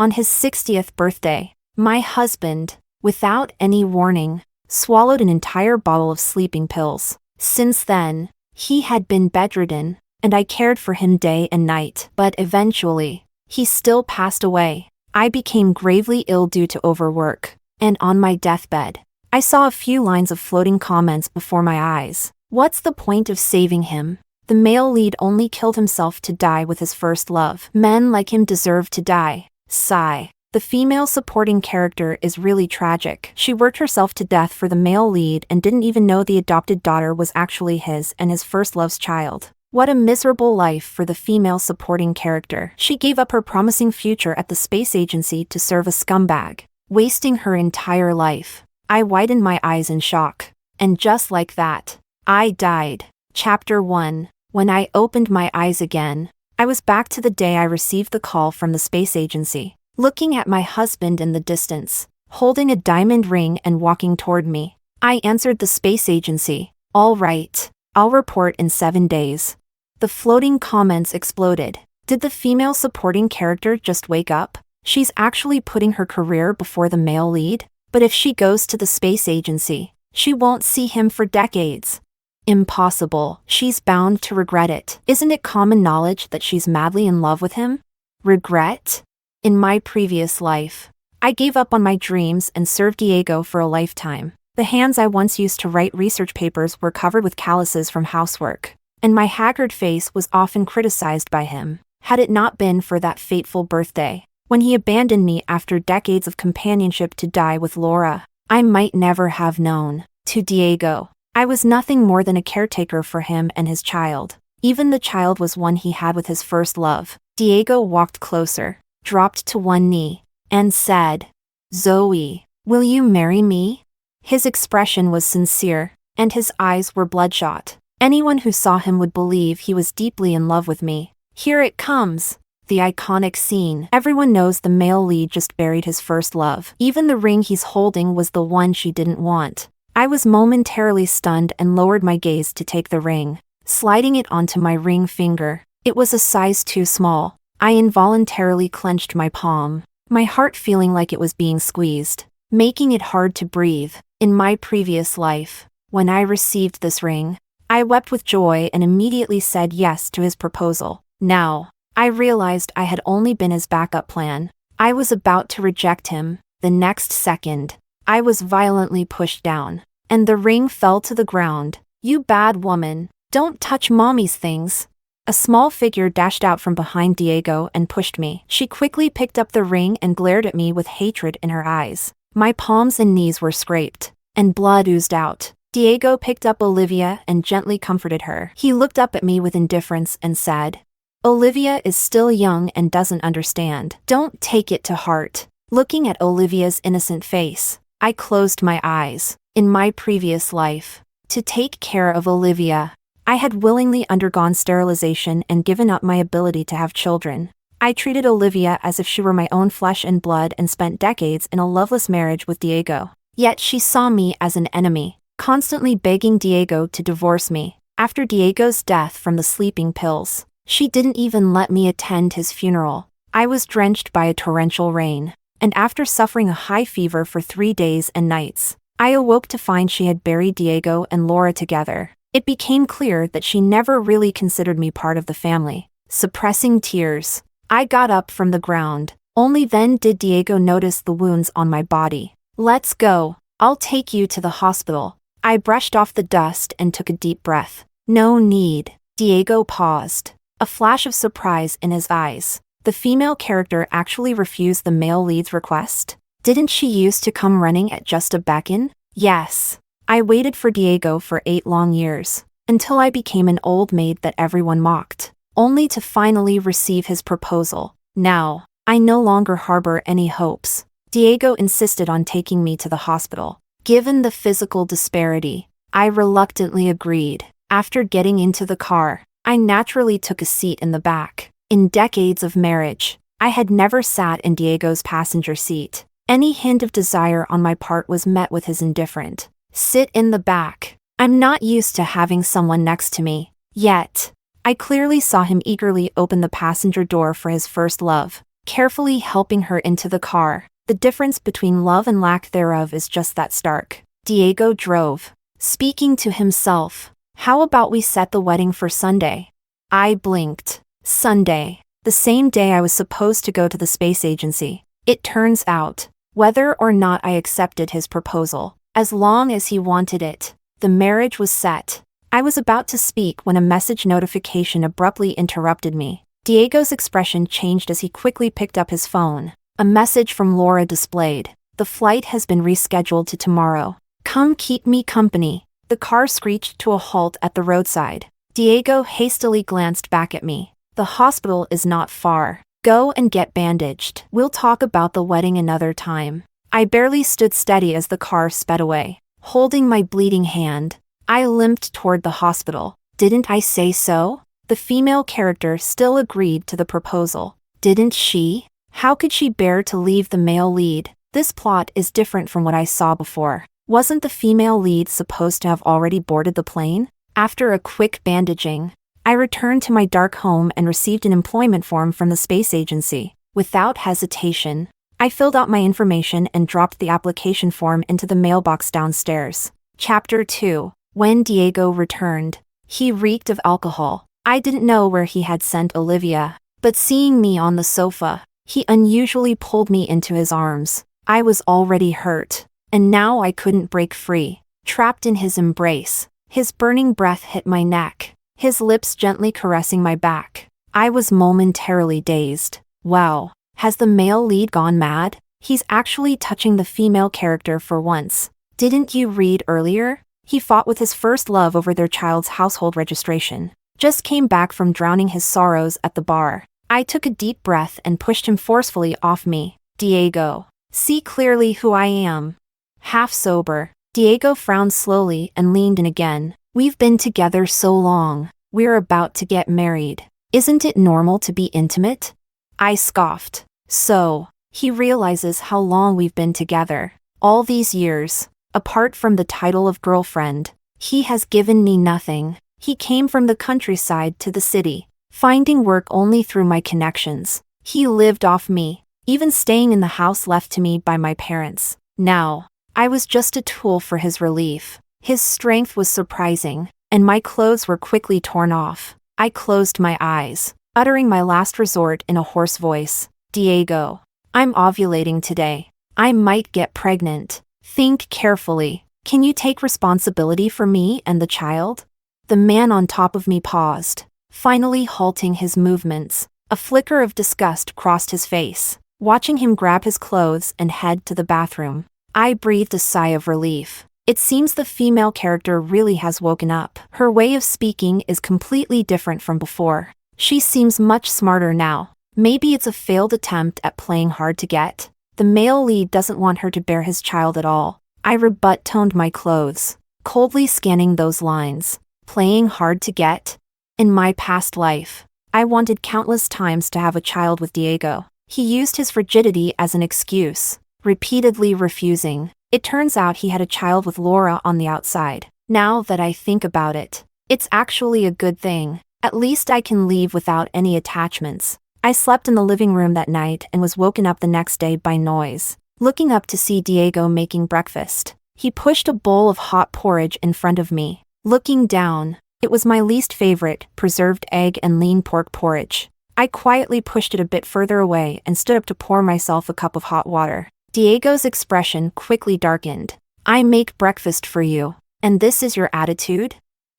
On his 60th birthday, my husband, without any warning, swallowed an entire bottle of sleeping pills. Since then, he had been bedridden, and I cared for him day and night. But eventually, he still passed away. I became gravely ill due to overwork, and on my deathbed, I saw a few lines of floating comments before my eyes. What's the point of saving him? The male lead only killed himself to die with his first love. Men like him deserve to die. Sigh. The female supporting character is really tragic. She worked herself to death for the male lead and didn't even know the adopted daughter was actually his and his first love's child. What a miserable life for the female supporting character. She gave up her promising future at the space agency to serve a scumbag, wasting her entire life. I widened my eyes in shock. And just like that, I died. Chapter 1. When I opened my eyes again, I was back to the day I received the call from the space agency. Looking at my husband in the distance, holding a diamond ring and walking toward me, I answered the space agency. All right, I'll report in 7 days. The floating comments exploded. Did the female supporting character just wake up? She's actually putting her career before the male lead? But if she goes to the space agency, she won't see him for decades. Impossible. She's bound to regret it. Isn't it common knowledge that she's madly in love with him? Regret? In my previous life, I gave up on my dreams and served Diego for a lifetime. The hands I once used to write research papers were covered with calluses from housework, and my haggard face was often criticized by him. Had it not been for that fateful birthday, when he abandoned me after decades of companionship to die with Laura, I might never have known. To Diego, I was nothing more than a caretaker for him and his child. Even the child was one he had with his first love. Diego walked closer, dropped to one knee, and said, "Zoe, will you marry me?" His expression was sincere, and his eyes were bloodshot. Anyone who saw him would believe he was deeply in love with me. Here it comes. The iconic scene. Everyone knows the male lead just buried his first love. Even the ring he's holding was the one she didn't want. I was momentarily stunned and lowered my gaze to take the ring, sliding it onto my ring finger. It was a size too small. I involuntarily clenched my palm, my heart feeling like it was being squeezed, making it hard to breathe. In my previous life, when I received this ring, I wept with joy and immediately said yes to his proposal. Now, I realized I had only been his backup plan. I was about to reject him. The next second, I was violently pushed down, and the ring fell to the ground. "You bad woman, don't touch mommy's things." A small figure dashed out from behind Diego and pushed me. She quickly picked up the ring and glared at me with hatred in her eyes. My palms and knees were scraped, and blood oozed out. Diego picked up Olivia and gently comforted her. He looked up at me with indifference and said, "Olivia is still young and doesn't understand. Don't take it to heart." Looking at Olivia's innocent face, I closed my eyes. In my previous life, to take care of Olivia, I had willingly undergone sterilization and given up my ability to have children. I treated Olivia as if she were my own flesh and blood and spent decades in a loveless marriage with Diego. Yet she saw me as an enemy, constantly begging Diego to divorce me. After Diego's death from the sleeping pills, she didn't even let me attend his funeral. I was drenched by a torrential rain, and after suffering a high fever for 3 days and nights, I awoke to find she had buried Diego and Laura together. It became clear that she never really considered me part of the family. Suppressing tears, I got up from the ground. Only then did Diego notice the wounds on my body. "Let's go. I'll take you to the hospital." I brushed off the dust and took a deep breath. "No need." Diego paused, a flash of surprise in his eyes. The female character actually refused the male lead's request? Didn't she used to come running at just a beckon? Yes. I waited for Diego for 8 long years, until I became an old maid that everyone mocked, only to finally receive his proposal. Now, I no longer harbor any hopes. Diego insisted on taking me to the hospital. Given the physical disparity, I reluctantly agreed. After getting into the car, I naturally took a seat in the back. In decades of marriage, I had never sat in Diego's passenger seat. Any hint of desire on my part was met with his indifferent "Sit in the back. I'm not used to having someone next to me." Yet, I clearly saw him eagerly open the passenger door for his first love. carefully helping her into the car. The difference between love and lack thereof is just that stark. Diego drove, speaking to himself. How about we set the wedding for Sunday? I blinked. Sunday. The same day I was supposed to go to the space agency. It turns out, whether or not I accepted his proposal, as long as he wanted it, the marriage was set. I was about to speak when a message notification abruptly interrupted me. Diego's expression changed as he quickly picked up his phone. A message from Laura displayed. The flight has been rescheduled to tomorrow. Come keep me company. The car screeched to a halt at the roadside. Diego hastily glanced back at me. The hospital is not far. Go and get bandaged. We'll talk about the wedding another time. I barely stood steady as the car sped away. Holding my bleeding hand, I limped toward the hospital. Didn't I say so? The female character still agreed to the proposal. Didn't she? How could she bear to leave the male lead? This plot is different from what I saw before. Wasn't the female lead supposed to have already boarded the plane? After a quick bandaging, I returned to my dark home and received an employment form from the space agency. Without hesitation, I filled out my information and dropped the application form into the mailbox downstairs. Chapter 2. When Diego returned, he reeked of alcohol. I didn't know where he had sent Olivia, but seeing me on the sofa, he unusually pulled me into his arms. I was already hurt, and now I couldn't break free. Trapped in his embrace, his burning breath hit my neck, his lips gently caressing my back. I was momentarily dazed. Wow, has the male lead gone mad? He's actually touching the female character for once. Didn't you read earlier? He fought with his first love over their child's household registration. Just came back from drowning his sorrows at the bar. I took a deep breath and pushed him forcefully off me. Diego, see clearly who I am. Half sober, Diego frowned slowly and leaned in again. We've been together so long. We're about to get married. Isn't it normal to be intimate? I scoffed. So, he realizes how long we've been together. All these years, apart from the title of girlfriend, he has given me nothing. He came from the countryside to the city, finding work only through my connections. He lived off me, even staying in the house left to me by my parents. Now, I was just a tool for his relief. His strength was surprising, and my clothes were quickly torn off. I closed my eyes, uttering my last resort in a hoarse voice. Diego, I'm ovulating today. I might get pregnant. Think carefully. Can you take responsibility for me and the child? The man on top of me paused, finally halting his movements. A flicker of disgust crossed his face. Watching him grab his clothes and head to the bathroom, I breathed a sigh of relief. It seems the female character really has woken up. Her way of speaking is completely different from before. She seems much smarter now. Maybe it's a failed attempt at playing hard to get. The male lead doesn't want her to bear his child at all. I rebut-toned my clothes, coldly scanning those lines. Playing hard to get? In my past life, I wanted countless times to have a child with Diego. He used his frigidity as an excuse, repeatedly refusing. It turns out he had a child with Laura on the outside. Now that I think about it, it's actually a good thing. At least I can leave without any attachments. I slept in the living room that night and was woken up the next day by noise. Looking up to see Diego making breakfast, he pushed a bowl of hot porridge in front of me. Looking down, it was my least favorite, preserved egg and lean pork porridge. I quietly pushed it a bit further away and stood up to pour myself a cup of hot water. Diego's expression quickly darkened. I make breakfast for you, and this is your attitude?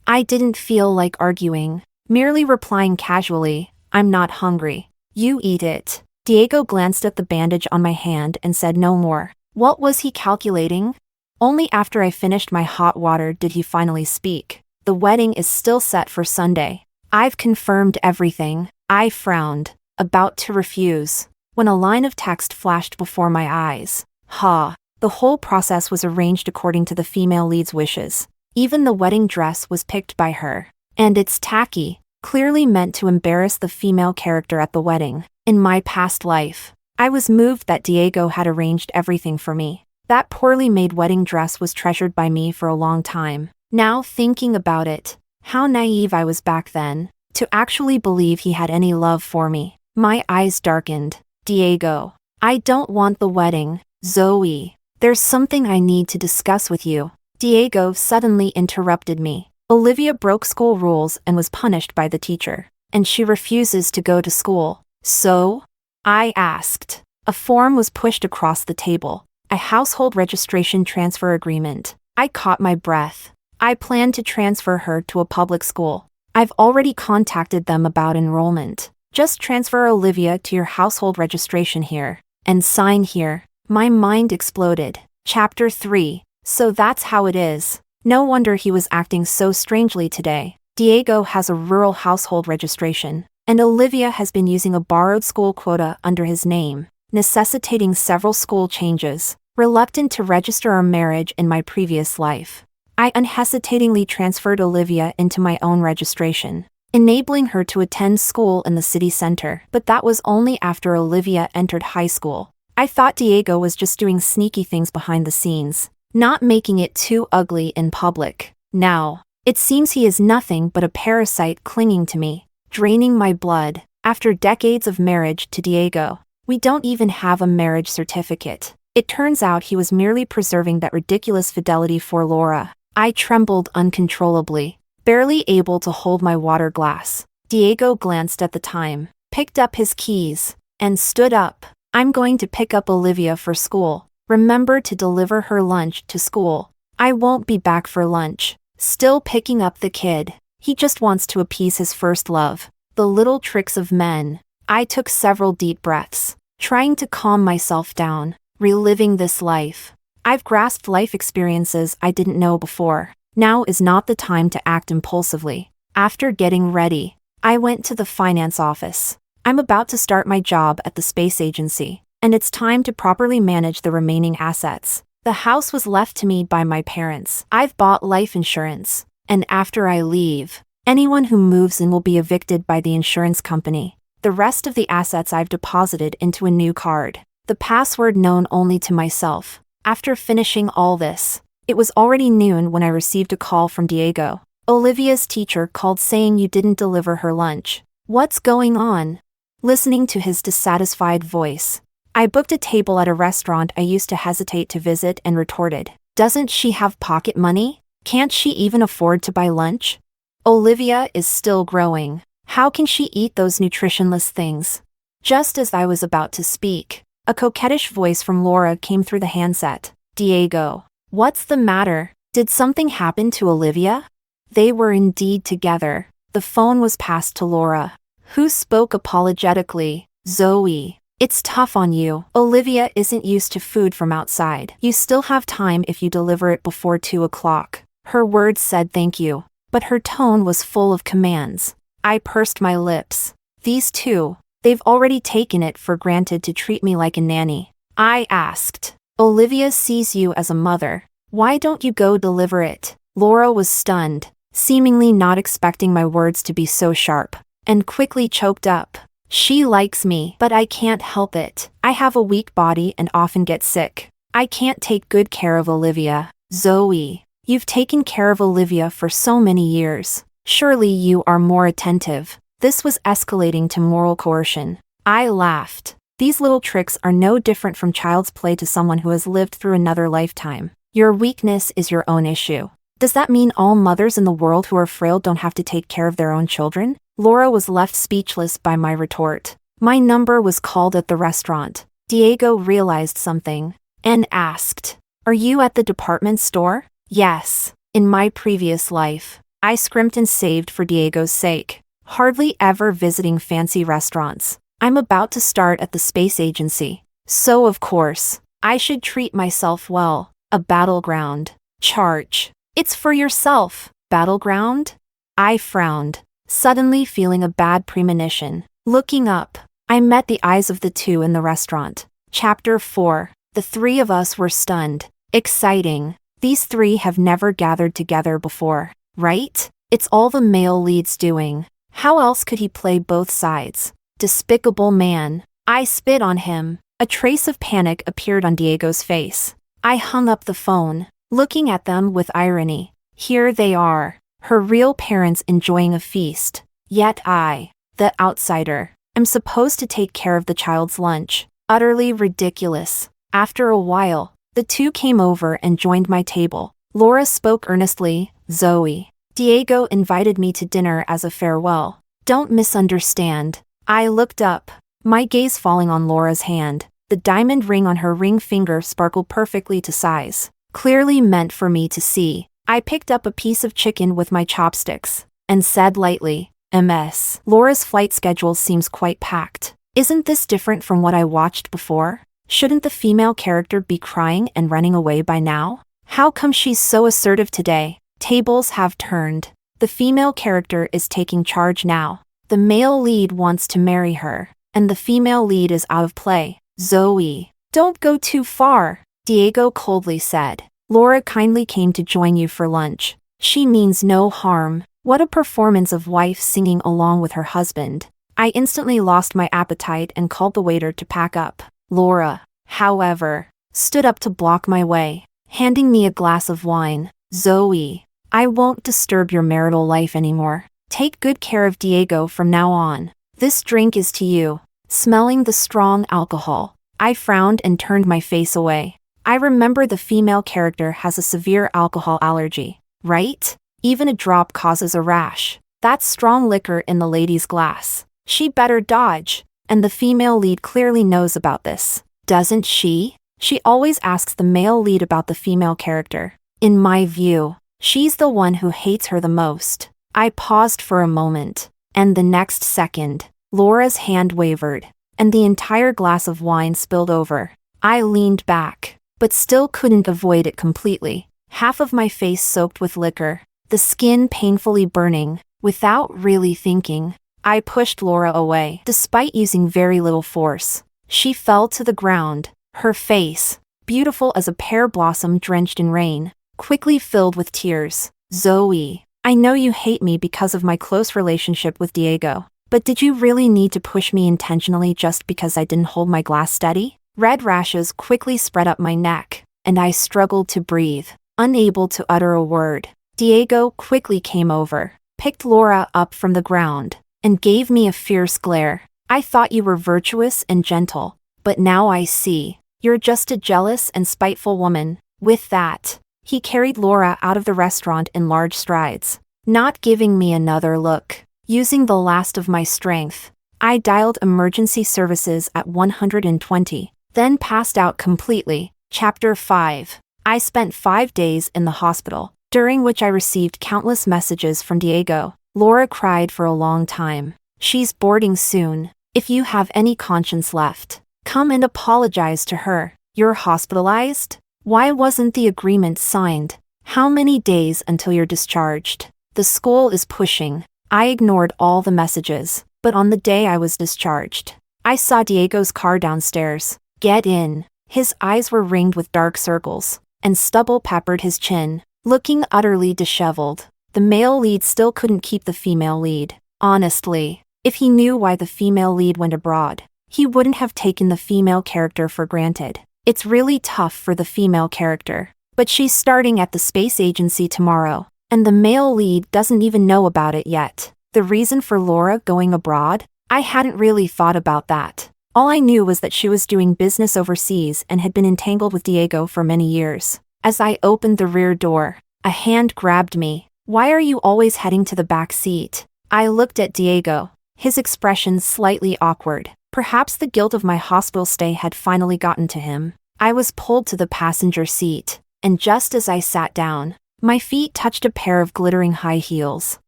I didn't feel like arguing, merely replying casually, I'm not hungry. You eat it. Diego glanced at the bandage on my hand and said no more. What was he calculating? Only after I finished my hot water did he finally speak. The wedding is still set for Sunday. I've confirmed everything. I frowned, about to refuse, when a line of text flashed before my eyes. The whole process was arranged according to the female lead's wishes. Even the wedding dress was picked by her. And it's tacky, clearly meant to embarrass the female character at the wedding. In my past life, I was moved that Diego had arranged everything for me. That poorly made wedding dress was treasured by me for a long time. Now thinking about it, how naive I was back then, to actually believe he had any love for me. My eyes darkened. Diego. I don't want the wedding, Zoe. There's something I need to discuss with you. Diego suddenly interrupted me. Olivia broke school rules and was punished by the teacher, and she refuses to go to school. So? I asked. A form was pushed across the table. A household registration transfer agreement. I caught my breath. I plan to transfer her to a public school. I've already contacted them about enrollment. Just transfer Olivia to your household registration here, and sign here. My mind exploded. Chapter 3. So that's how it is. No wonder he was acting so strangely today. Diego has a rural household registration, and Olivia has been using a borrowed school quota under his name, necessitating several school changes. Reluctant to register our marriage in my previous life, I unhesitatingly transferred Olivia into my own registration, enabling her to attend school in the city center. But that was only after Olivia entered high school. I thought Diego was just doing sneaky things behind the scenes, not making it too ugly in public. Now, it seems he is nothing but a parasite clinging to me, draining my blood. After decades of marriage to Diego, we don't even have a marriage certificate. It turns out he was merely preserving that ridiculous fidelity for Laura. I trembled uncontrollably, barely able to hold my water glass. Diego glanced at the time, picked up his keys, and stood up. I'm going to pick up Olivia for school. Remember to deliver her lunch to school. I won't be back for lunch. Still picking up the kid. He just wants to appease his first love. The little tricks of men. I took several deep breaths, trying to calm myself down. Reliving this life. I've grasped life experiences I didn't know before. Now is not the time to act impulsively. After getting ready, I went to the finance office. I'm about to start my job at the space agency, and it's time to properly manage the remaining assets. The house was left to me by my parents. I've bought life insurance, and after I leave, anyone who moves in will be evicted by the insurance company. The rest of the assets I've deposited into a new card. The password known only to myself. After finishing all this, it was already noon when I received a call from Diego. Olivia's teacher called saying you didn't deliver her lunch. What's going on? Listening to his dissatisfied voice, I booked a table at a restaurant I used to hesitate to visit and retorted, doesn't she have pocket money? Can't she even afford to buy lunch? Olivia is still growing. How can she eat those nutritionless things? Just as I was about to speak, a coquettish voice from Laura came through the handset. Diego, what's the matter? Did something happen to Olivia? They were indeed together. The phone was passed to Laura, who spoke apologetically. Zoe, it's tough on you. Olivia isn't used to food from outside. You still have time if you deliver it before 2 o'clock. Her words said thank you, but her tone was full of commands. I pursed my lips. These two. They've already taken it for granted to treat me like a nanny. I asked. Olivia sees you as a mother. Why don't you go deliver it? Laura was stunned, seemingly not expecting my words to be so sharp, and quickly choked up. She likes me, but I can't help it. I have a weak body and often get sick. I can't take good care of Olivia. Zoe, you've taken care of Olivia for so many years. Surely you are more attentive. This was escalating to moral coercion. I laughed. These little tricks are no different from child's play to someone who has lived through another lifetime. Your weakness is your own issue. Does that mean all mothers in the world who are frail don't have to take care of their own children? Laura was left speechless by my retort. My number was called at the restaurant. Diego realized something, and asked, "Are you at the department store?" Yes. In my previous life, I scrimped and saved for Diego's sake. Hardly ever visiting fancy restaurants. I'm about to start at the space agency. So of course, I should treat myself well. A battleground. Charge. It's for yourself. Battleground? I frowned, suddenly feeling a bad premonition. Looking up, I met the eyes of the two in the restaurant. Chapter 4. The three of us were stunned. Exciting. These three have never gathered together before, right? It's all the male lead's doing. How else could he play both sides? Despicable man. I spit on him. A trace of panic appeared on Diego's face. I hung up the phone, looking at them with irony. Here they are, her real parents enjoying a feast. Yet I, the outsider, I'm supposed to take care of the child's lunch. Utterly ridiculous. After a while, the two came over and joined my table. Laura spoke earnestly. Zoe, Diego invited me to dinner as a farewell. Don't misunderstand. I looked up, my gaze falling on Laura's hand. The diamond ring on her ring finger sparkled perfectly to size, clearly meant for me to see. I picked up a piece of chicken with my chopsticks and said lightly, "Ms. Laura's flight schedule seems quite packed. Isn't this different from what I watched before? Shouldn't the female character be crying and running away by now? How come she's so assertive today?" Tables have turned. The female character is taking charge now. The male lead wants to marry her, and the female lead is out of play. Zoe, don't go too far, Diego coldly said. Laura kindly came to join you for lunch. She means no harm. What a performance of wife singing along with her husband. I instantly lost my appetite and called the waiter to pack up. Laura, however, stood up to block my way, handing me a glass of wine. Zoe, I won't disturb your marital life anymore. Take good care of Diego from now on. This drink is to you. Smelling the strong alcohol, I frowned and turned my face away. I remember the female character has a severe alcohol allergy, right? Even a drop causes a rash. That's strong liquor in the lady's glass. She better dodge. And the female lead clearly knows about this, doesn't she? She always asks the male lead about the female character. In my view, she's the one who hates her the most. I paused for a moment, and the next second, Laura's hand wavered, and the entire glass of wine spilled over. I leaned back, but still couldn't avoid it completely. Half of my face soaked with liquor, the skin painfully burning. Without really thinking, I pushed Laura away, despite using very little force. She fell to the ground, her face, beautiful as a pear blossom drenched in rain, quickly filled with tears. Zoe, I know you hate me because of my close relationship with Diego. But did you really need to push me intentionally just because I didn't hold my glass steady? Red rashes quickly spread up my neck, and I struggled to breathe, unable to utter a word. Diego quickly came over, picked Laura up from the ground, and gave me a fierce glare. I thought you were virtuous and gentle, but now I see. You're just a jealous and spiteful woman. With that, he carried Laura out of the restaurant in large strides, not giving me another look. Using the last of my strength, I dialed emergency services at 120, then passed out completely. Chapter 5. I spent 5 days in the hospital, during which I received countless messages from Diego. Laura cried for a long time. She's boarding soon. If you have any conscience left, come and apologize to her. You're hospitalized? Why wasn't the agreement signed? How many days until you're discharged? The school is pushing. I ignored all the messages, but on the day I was discharged, I saw Diego's car downstairs. Get in. His eyes were ringed with dark circles, and stubble peppered his chin, looking utterly disheveled. The male lead still couldn't keep the female lead. Honestly, if he knew why the female lead went abroad, he wouldn't have taken the female character for granted. It's really tough for the female character, but she's starting at the space agency tomorrow. And the male lead doesn't even know about it yet. The reason for Laura going abroad? I hadn't really thought about that. All I knew was that she was doing business overseas and had been entangled with Diego for many years. As I opened the rear door, a hand grabbed me. Why are you always heading to the back seat? I looked at Diego, his expression slightly awkward. Perhaps the guilt of my hospital stay had finally gotten to him. I was pulled to the passenger seat, and just as I sat down, my feet touched a pair of glittering high heels.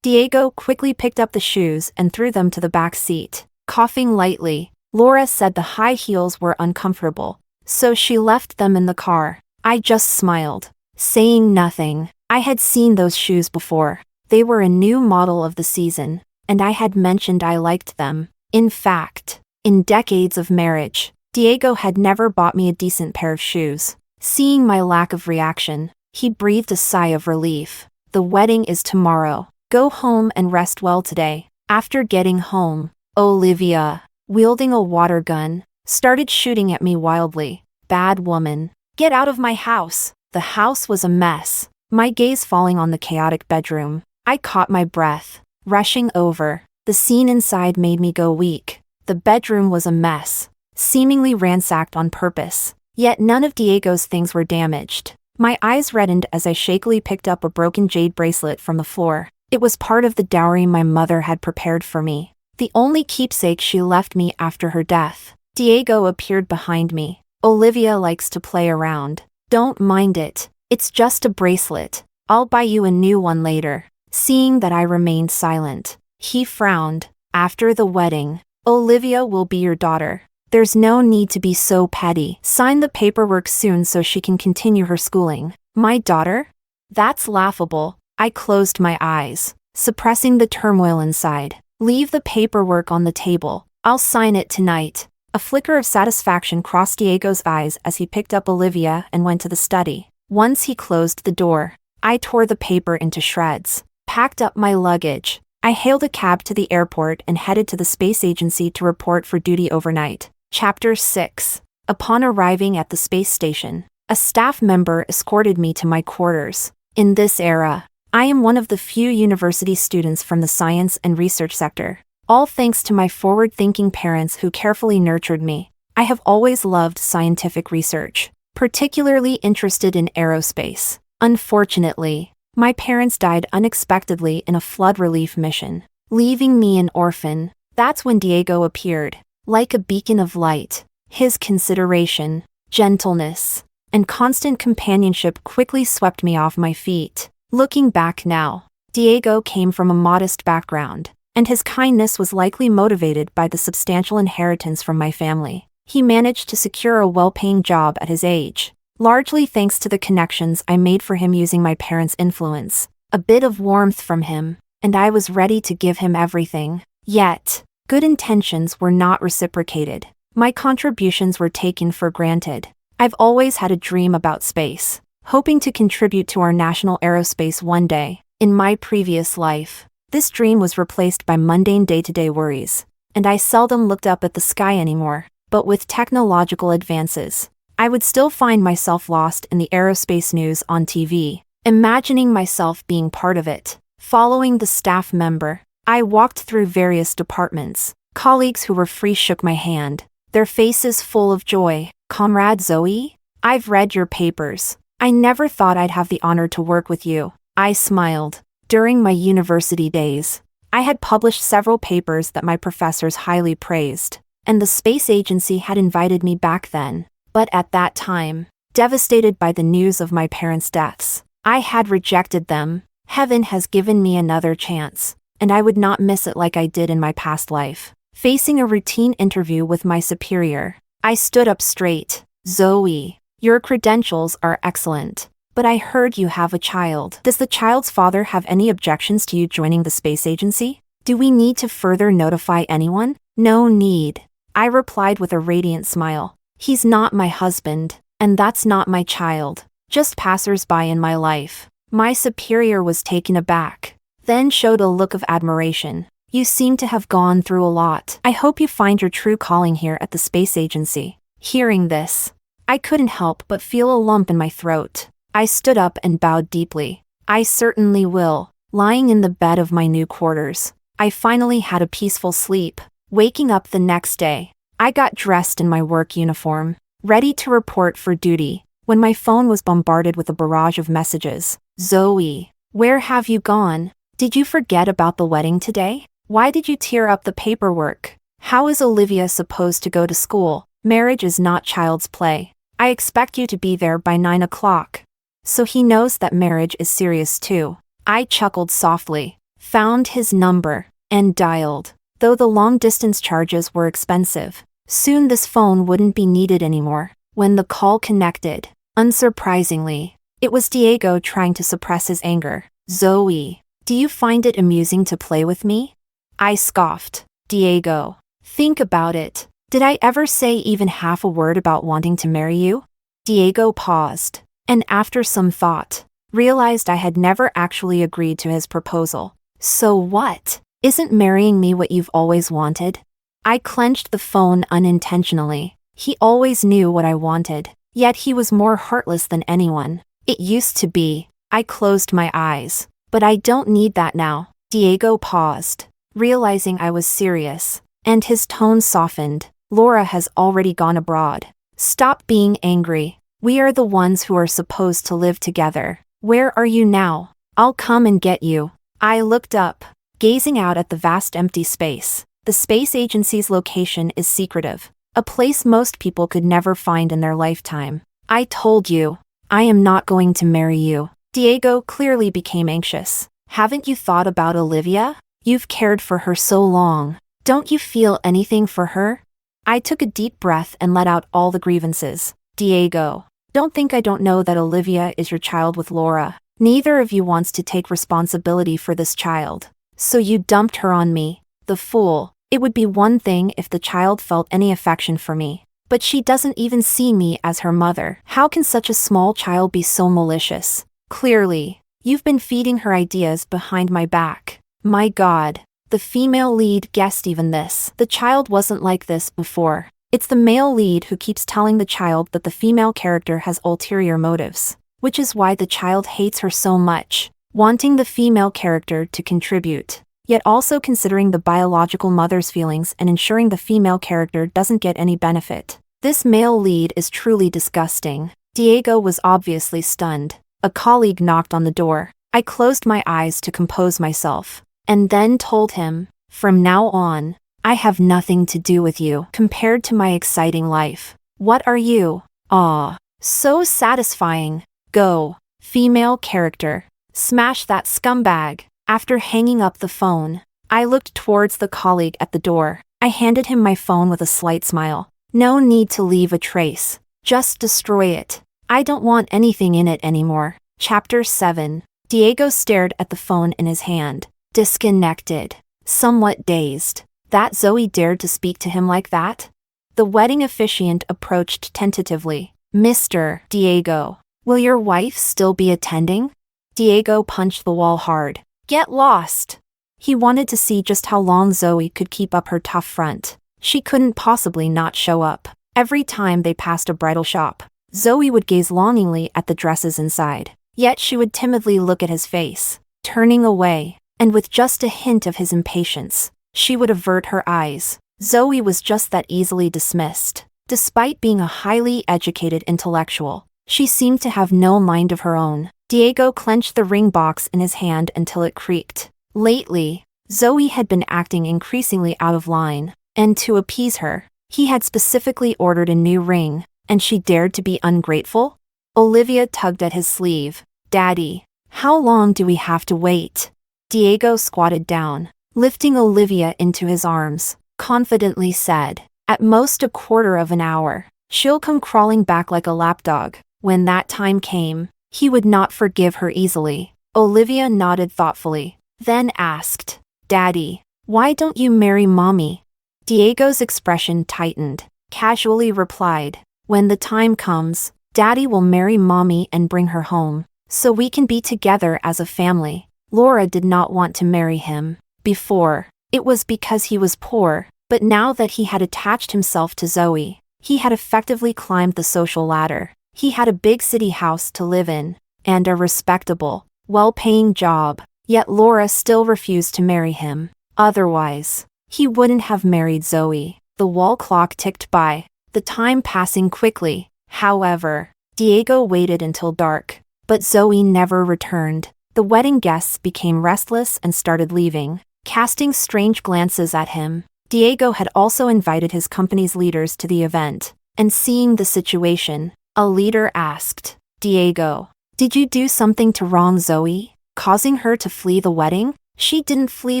Diego quickly picked up the shoes and threw them to the back seat. Coughing lightly, Laura said the high heels were uncomfortable, so she left them in the car. I just smiled, saying nothing. I had seen those shoes before. They were a new model of the season, and I had mentioned I liked them. In fact, in decades of marriage, Diego had never bought me a decent pair of shoes. Seeing my lack of reaction, he breathed a sigh of relief. The wedding is tomorrow. Go home and rest well today. After getting home, Olivia, wielding a water gun, started shooting at me wildly. Bad woman. Get out of my house. The house was a mess. My gaze falling on the chaotic bedroom. I caught my breath, rushing over. The scene inside made me go weak. The bedroom was a mess, seemingly ransacked on purpose. Yet none of Diego's things were damaged. My eyes reddened as I shakily picked up a broken jade bracelet from the floor. It was part of the dowry my mother had prepared for me, the only keepsake she left me after her death. Diego appeared behind me. Olivia likes to play around. Don't mind it. It's just a bracelet. I'll buy you a new one later. Seeing that I remained silent, he frowned. After the wedding, Olivia will be your daughter. There's no need to be so petty. Sign the paperwork soon so she can continue her schooling. My daughter? That's laughable. I closed my eyes, suppressing the turmoil inside. Leave the paperwork on the table. I'll sign it tonight. A flicker of satisfaction crossed Diego's eyes as he picked up Olivia and went to the study. Once he closed the door, I tore the paper into shreds, packed up my luggage. I hailed a cab to the airport and headed to the space agency to report for duty overnight. Chapter 6. Upon arriving at the space station, a staff member escorted me to my quarters. In this era, I am one of the few university students from the science and research sector. All thanks to my forward-thinking parents who carefully nurtured me. I have always loved scientific research, particularly interested in aerospace. Unfortunately, my parents died unexpectedly in a flood relief mission, leaving me an orphan. That's when Diego appeared, like a beacon of light. His consideration, gentleness, and constant companionship quickly swept me off my feet. Looking back now, Diego came from a modest background, and his kindness was likely motivated by the substantial inheritance from my family. He managed to secure a well-paying job at his age, largely thanks to the connections I made for him using my parents' influence. A bit of warmth from him, and I was ready to give him everything. Yet, good intentions were not reciprocated. My contributions were taken for granted. I've always had a dream about space, hoping to contribute to our national aerospace one day. In my previous life, this dream was replaced by mundane day-to-day worries, and I seldom looked up at the sky anymore. But with technological advances, I would still find myself lost in the aerospace news on TV, imagining myself being part of it. Following the staff member, I walked through various departments. Colleagues who were free shook my hand, their faces full of joy. Comrade Zoe? I've read your papers. I never thought I'd have the honor to work with you. I smiled. During my university days, I had published several papers that my professors highly praised, and the space agency had invited me back then. But at that time, devastated by the news of my parents' deaths, I had rejected them. Heaven has given me another chance, and I would not miss it like I did in my past life. Facing a routine interview with my superior, I stood up straight. Zoe, your credentials are excellent, but I heard you have a child. Does the child's father have any objections to you joining the space agency? Do we need to further notify anyone? No need, I replied with a radiant smile. He's not my husband, and that's not my child, just passers-by in my life. My superior was taken aback, then showed a look of admiration. You seem to have gone through a lot. I hope you find your true calling here at the space agency. Hearing this, I couldn't help but feel a lump in my throat. I stood up and bowed deeply. I certainly will. Lying in the bed of my new quarters, I finally had a peaceful sleep. Waking up the next day, I got dressed in my work uniform, ready to report for duty, when my phone was bombarded with a barrage of messages. Zoe, where have you gone? Did you forget about the wedding today? Why did you tear up the paperwork? How is Olivia supposed to go to school? Marriage is not child's play. I expect you to be there by 9 o'clock. So he knows that marriage is serious too. I chuckled softly, found his number, and dialed. Though the long-distance charges were expensive, soon this phone wouldn't be needed anymore. When the call connected, unsurprisingly, it was Diego trying to suppress his anger. Zoe, do you find it amusing to play with me? I scoffed. Diego, think about it. Did I ever say even half a word about wanting to marry you? Diego paused, and after some thought, realized I had never actually agreed to his proposal. So what? Isn't marrying me what you've always wanted? I clenched the phone unintentionally. He always knew what I wanted, yet he was more heartless than anyone. It used to be. I closed my eyes. But I don't need that now. Diego paused, realizing I was serious, And his tone softened. Laura has already gone abroad. Stop being angry. We are the ones who are supposed to live together. Where are you now? I'll come and get you. I looked up, gazing out at the vast empty space. The space agency's location is secretive, a place most people could never find in their lifetime. I told you, I am not going to marry you. Diego clearly became anxious. Haven't you thought about Olivia? You've cared for her so long. Don't you feel anything for her? I took a deep breath and let out all the grievances. Diego, don't think I don't know that Olivia is your child with Laura. Neither of you wants to take responsibility for this child. So you dumped her on me. The fool. It would be one thing if the child felt any affection for me. But she doesn't even see me as her mother. How can such a small child be so malicious? Clearly, you've been feeding her ideas behind my back. My God. The female lead guessed even this. The child wasn't like this before. It's the male lead who keeps telling the child that the female character has ulterior motives, which is why the child hates her so much, wanting the female character to contribute, yet also considering the biological mother's feelings and ensuring the female character doesn't get any benefit. This male lead is truly disgusting. Diego was obviously stunned. A colleague knocked on the door. I closed my eyes to compose myself, and then told him, from now on, I have nothing to do with you compared to my exciting life. What are you? Aw, so satisfying. Go. Female character. Smash that scumbag. After hanging up the phone, I looked towards the colleague at the door. I handed him my phone with a slight smile. No need to leave a trace. Just destroy it. I don't want anything in it anymore. Chapter 7. Diego stared at the phone in his hand. Disconnected. Somewhat dazed. That Zoe dared to speak to him like that? The wedding officiant approached tentatively. Mr. Diego, will your wife still be attending? Diego punched the wall hard. Get lost. He wanted to see just how long Zoe could keep up her tough front. She couldn't possibly not show up. Every time they passed a bridal shop, Zoe would gaze longingly at the dresses inside. Yet she would timidly look at his face, turning away. And with just a hint of his impatience, she would avert her eyes. Zoe was just that easily dismissed. Despite being a highly educated intellectual, she seemed to have no mind of her own. Diego clenched the ring box in his hand until it creaked. Lately, Zoe had been acting increasingly out of line, and to appease her, he had specifically ordered a new ring, and she dared to be ungrateful? Olivia tugged at his sleeve. Daddy, how long do we have to wait? Diego squatted down, lifting Olivia into his arms, confidently said, at most a quarter of an hour. She'll come crawling back like a lapdog. When that time came, he would not forgive her easily. Olivia nodded thoughtfully, then asked, Daddy, why don't you marry Mommy? Diego's expression tightened, casually replied, when the time comes, Daddy will marry Mommy and bring her home, so we can be together as a family. Laura did not want to marry him. Before, it was because he was poor, but now that he had attached himself to Zoe, he had effectively climbed the social ladder. He had a big city house to live in, and a respectable, well-paying job, yet Laura still refused to marry him. Otherwise, he wouldn't have married Zoe. The wall clock ticked by, the time passing quickly. However, Diego waited until dark, but Zoe never returned. The wedding guests became restless and started leaving, casting strange glances at him. Diego had also invited his company's leaders to the event, and seeing the situation, a leader asked, Diego, did you do something to wrong Zoe, causing her to flee the wedding? She didn't flee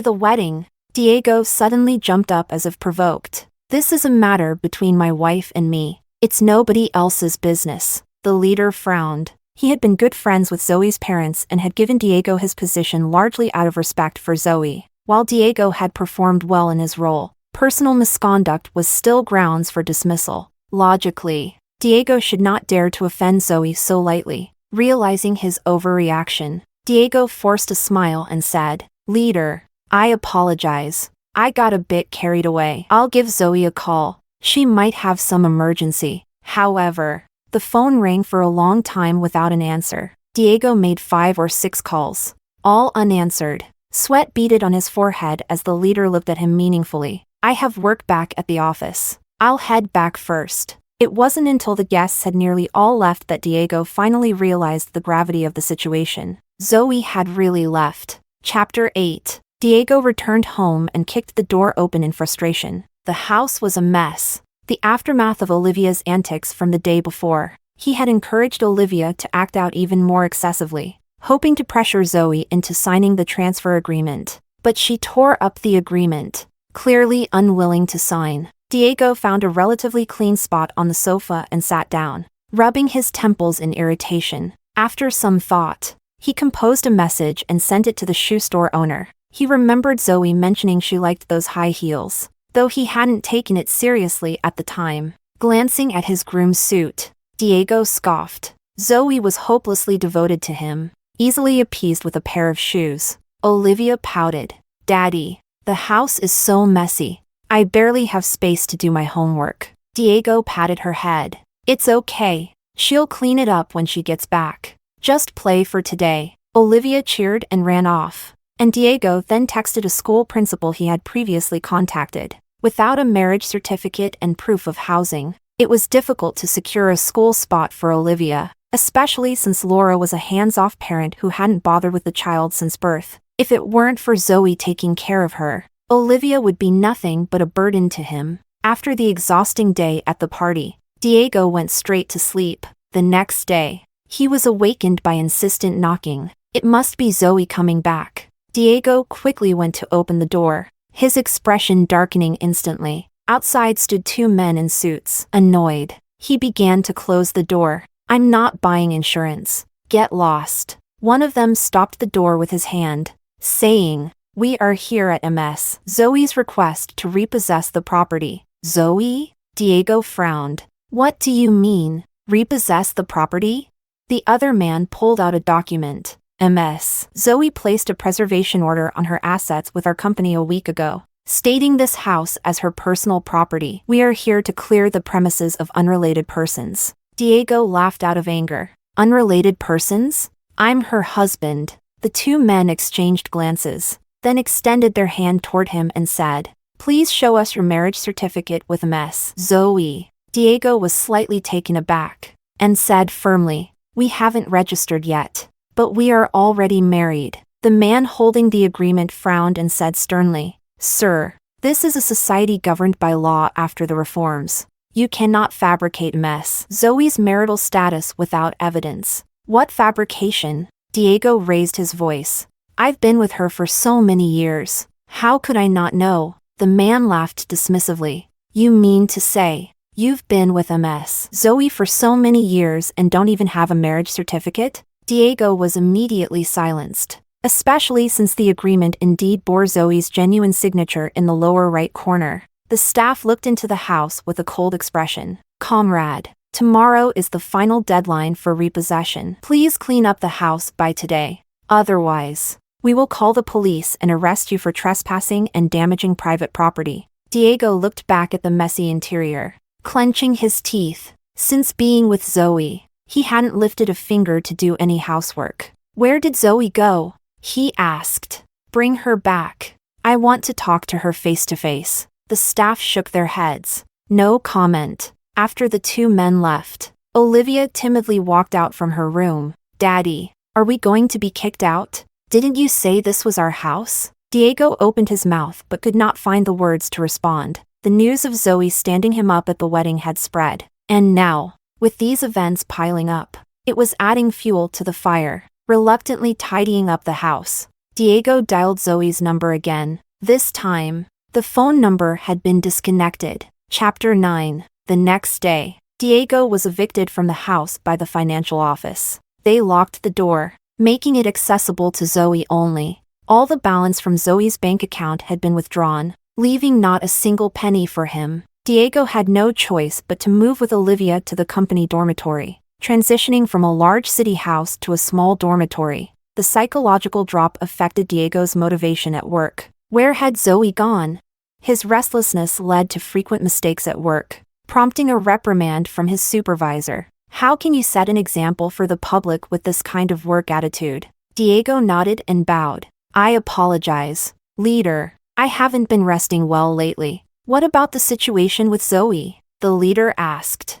the wedding. Diego suddenly jumped up as if provoked. This is a matter between my wife and me. It's nobody else's business. The leader frowned. He had been good friends with Zoe's parents and had given Diego his position largely out of respect for Zoe. While Diego had performed well in his role, personal misconduct was still grounds for dismissal. Logically, Diego should not dare to offend Zoe so lightly. Realizing his overreaction, Diego forced a smile and said, Leader, I apologize. I got a bit carried away. I'll give Zoe a call. She might have some emergency. However, the phone rang for a long time without an answer. Diego made 5 or 6 calls, all unanswered. Sweat beaded on his forehead as the leader looked at him meaningfully. I have work back at the office. I'll head back first. It wasn't until the guests had nearly all left that Diego finally realized the gravity of the situation. Zoe had really left. Chapter 8. Diego returned home and kicked the door open in frustration. The house was a mess. The aftermath of Olivia's antics from the day before. He had encouraged Olivia to act out even more excessively, hoping to pressure Zoe into signing the transfer agreement. But she tore up the agreement, clearly unwilling to sign. Diego found a relatively clean spot on the sofa and sat down, rubbing his temples in irritation. After some thought, he composed a message and sent it to the shoe store owner. He remembered Zoe mentioning she liked those high heels, though he hadn't taken it seriously at the time. Glancing at his groom's suit, Diego scoffed. Zoe was hopelessly devoted to him, easily appeased with a pair of shoes. Olivia pouted. Daddy, the house is so messy. I barely have space to do my homework. Diego patted her head. It's okay. She'll clean it up when she gets back. Just play for today. Olivia cheered and ran off. And Diego then texted a school principal he had previously contacted. Without a marriage certificate and proof of housing, it was difficult to secure a school spot for Olivia, especially since Laura was a hands-off parent who hadn't bothered with the child since birth. If it weren't for Zoe taking care of her, Olivia would be nothing but a burden to him. After the exhausting day at the party, Diego went straight to sleep. The next day, he was awakened by insistent knocking. It must be Zoe coming back. Diego quickly went to open the door, his expression darkening instantly. Outside stood two men in suits. Annoyed, he began to close the door. I'm not buying insurance. Get lost. One of them stopped the door with his hand, saying, We are here at MS. Zoe's request to repossess the property. Zoe? Diego frowned. What do you mean, repossess the property? The other man pulled out a document. MS. Zoe placed a preservation order on her assets with our company a week ago, stating this house as her personal property. We are here to clear the premises of unrelated persons. Diego laughed out of anger. Unrelated persons? I'm her husband. The two men exchanged glances, then extended their hand toward him and said, Please show us your marriage certificate with MS. Zoe. Diego was slightly taken aback, and said firmly, We haven't registered yet, but we are already married. The man holding the agreement frowned and said sternly, Sir, this is a society governed by law after the reforms. You cannot fabricate MS. Zoe's marital status without evidence. What fabrication? Diego raised his voice. I've been with her for so many years. How could I not know? The man laughed dismissively. You mean to say, you've been with MS Zoe for so many years and don't even have a marriage certificate? Diego was immediately silenced, especially since the agreement indeed bore Zoe's genuine signature in the lower right corner. The staff looked into the house with a cold expression. Comrade, tomorrow is the final deadline for repossession. Please clean up the house by today. Otherwise, we will call the police and arrest you for trespassing and damaging private property. Diego looked back at the messy interior, clenching his teeth. Since being with Zoe, he hadn't lifted a finger to do any housework. Where did Zoe go? He asked. Bring her back. I want to talk to her face to face. The staff shook their heads. No comment. After the two men left, Olivia timidly walked out from her room. Daddy, are we going to be kicked out? Didn't you say this was our house? Diego opened his mouth but could not find the words to respond. The news of Zoe standing him up at the wedding had spread. And now, with these events piling up, it was adding fuel to the fire. Reluctantly tidying up the house, Diego dialed Zoe's number again. This time, the phone number had been disconnected. Chapter 9. The next day, Diego was evicted from the house by the financial office. They locked the door, making it accessible to Zoe only. All the balance from Zoe's bank account had been withdrawn, leaving not a single penny for him. Diego had no choice but to move with Olivia to the company dormitory, transitioning from a large city house to a small dormitory. The psychological drop affected Diego's motivation at work. Where had Zoe gone? His restlessness led to frequent mistakes at work, prompting a reprimand from his supervisor. How can you set an example for the public with this kind of work attitude? Diego nodded and bowed. I apologize, leader. I haven't been resting well lately. What about the situation with Zoe? The leader asked.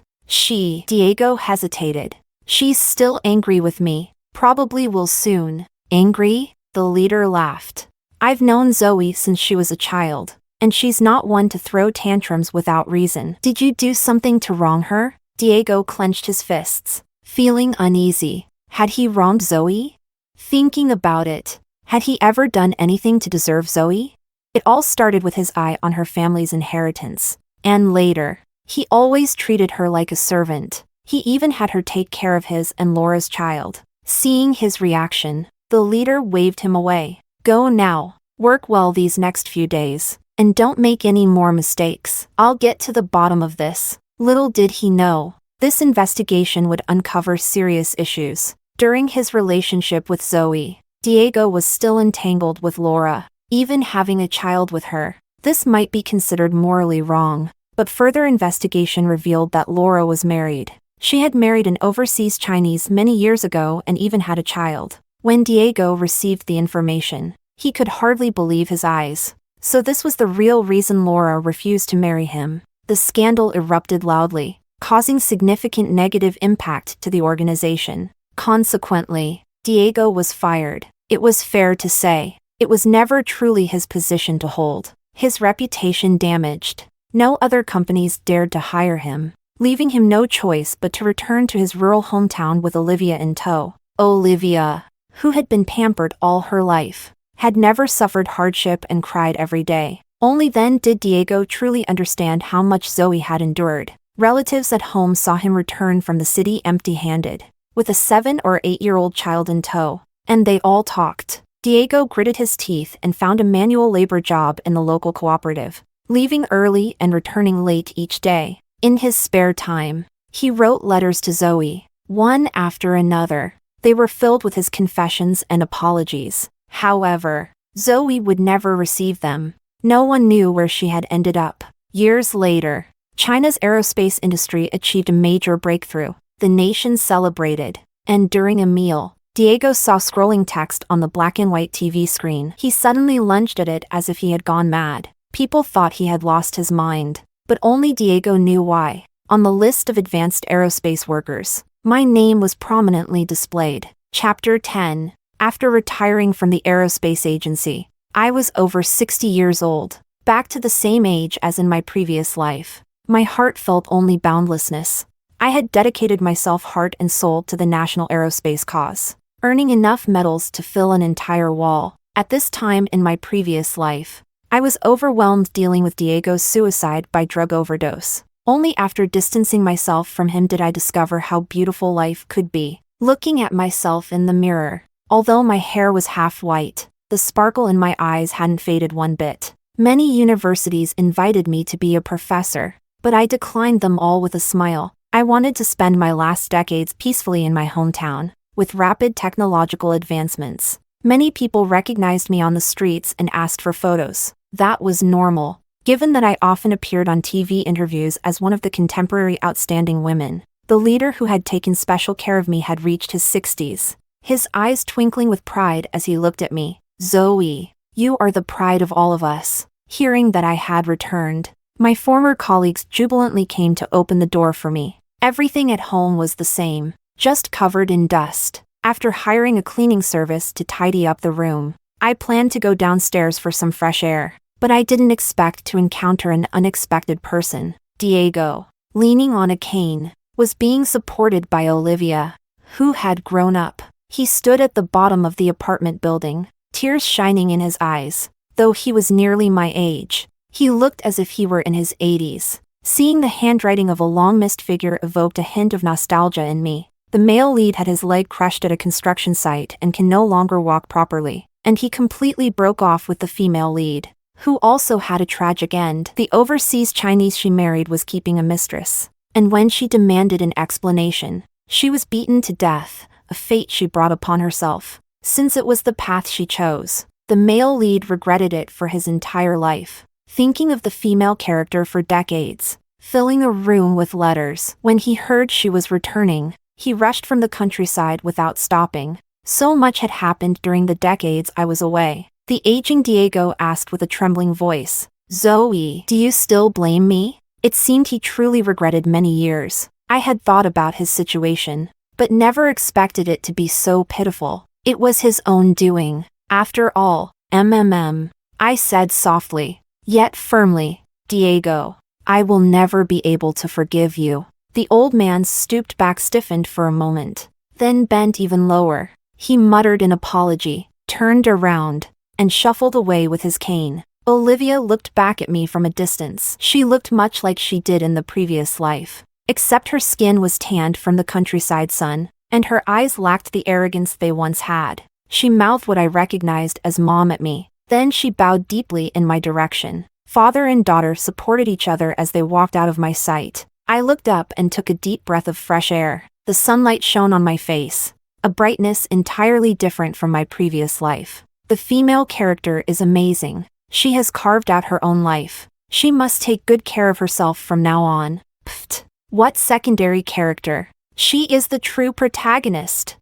Diego hesitated. She's still angry with me. Probably will soon. Angry? The leader laughed. I've known Zoe since she was a child, and she's not one to throw tantrums without reason. Did you do something to wrong her? Diego clenched his fists, feeling uneasy. Had he wronged Zoe? Thinking about it, had he ever done anything to deserve Zoe? It all started with his eye on her family's inheritance, and later, he always treated her like a servant. He even had her take care of his and Laura's child. Seeing his reaction, the leader waved him away. Go now, work well these next few days, and don't make any more mistakes. I'll get to the bottom of this. Little did he know, this investigation would uncover serious issues. During his relationship with Zoe, Diego was still entangled with Laura, even having a child with her. This might be considered morally wrong, but further investigation revealed that Laura was married. She had married an overseas Chinese many years ago and even had a child. When Diego received the information, he could hardly believe his eyes. So this was the real reason Laura refused to marry him. The scandal erupted loudly, causing significant negative impact to the organization. Consequently, Diego was fired. It was fair to say, it was never truly his position to hold. His reputation damaged. No other companies dared to hire him, leaving him no choice but to return to his rural hometown with Olivia in tow. Olivia, who had been pampered all her life, had never suffered hardship and cried every day. Only then did Diego truly understand how much Zoe had endured. Relatives at home saw him return from the city empty-handed, with a 7 or 8-year-old child in tow, and they all talked. Diego gritted his teeth and found a manual labor job in the local cooperative, leaving early and returning late each day. In his spare time, he wrote letters to Zoe, one after another. They were filled with his confessions and apologies. However, Zoe would never receive them. No one knew where she had ended up. Years later, China's aerospace industry achieved a major breakthrough. The nation celebrated, and during a meal, Diego saw scrolling text on the black and white TV screen. He suddenly lunged at it as if he had gone mad. People thought he had lost his mind, but only Diego knew why. On the list of advanced aerospace workers, my name was prominently displayed. Chapter 10. After retiring from the aerospace agency, I was over 60 years old, back to the same age as in my previous life. My heart felt only boundlessness. I had dedicated myself heart and soul to the national aerospace cause, earning enough medals to fill an entire wall. At this time in my previous life, I was overwhelmed dealing with Diego's suicide by drug overdose. Only after distancing myself from him did I discover how beautiful life could be. Looking at myself in the mirror, although my hair was half white, the sparkle in my eyes hadn't faded one bit. Many universities invited me to be a professor, but I declined them all with a smile. I wanted to spend my last decades peacefully in my hometown. With rapid technological advancements, many people recognized me on the streets and asked for photos. That was normal, given that I often appeared on TV interviews as one of the contemporary outstanding women. The leader who had taken special care of me had reached his 60s, his eyes twinkling with pride as he looked at me. Zoe, you are the pride of all of us. Hearing that I had returned, my former colleagues jubilantly came to open the door for me. Everything at home was the same, just covered in dust. After hiring a cleaning service to tidy up the room, I planned to go downstairs for some fresh air, but I didn't expect to encounter an unexpected person. Diego, leaning on a cane, was being supported by Olivia, who had grown up. He stood at the bottom of the apartment building, tears shining in his eyes. Though he was nearly my age, he looked as if he were in his 80s. Seeing the handwriting of a long-missed figure evoked a hint of nostalgia in me. The male lead had his leg crushed at a construction site and can no longer walk properly, and he completely broke off with the female lead, who also had a tragic end. The overseas Chinese she married was keeping a mistress, and when she demanded an explanation, she was beaten to death, a fate she brought upon herself. Since it was the path she chose, the male lead regretted it for his entire life, thinking of the female character for decades, filling a room with letters. When he heard she was returning, he rushed from the countryside without stopping. So much had happened during the decades I was away. The aging Diego asked with a trembling voice, Zoe, do you still blame me? It seemed he truly regretted many years. I had thought about his situation, but never expected it to be so pitiful. It was his own doing. After all, I said softly, yet firmly, Diego, I will never be able to forgive you. The old man stooped back, stiffened for a moment, then bent even lower. He muttered an apology, turned around, and shuffled away with his cane. Olivia looked back at me from a distance. She looked much like she did in the previous life, except her skin was tanned from the countryside sun, and her eyes lacked the arrogance they once had. She mouthed what I recognized as Mom at me. Then she bowed deeply in my direction. Father and daughter supported each other as they walked out of my sight. I looked up and took a deep breath of fresh air. The sunlight shone on my face, a brightness entirely different from my previous life. The female character is amazing. She has carved out her own life. She must take good care of herself from now on. Pfft. What secondary character? She is the true protagonist.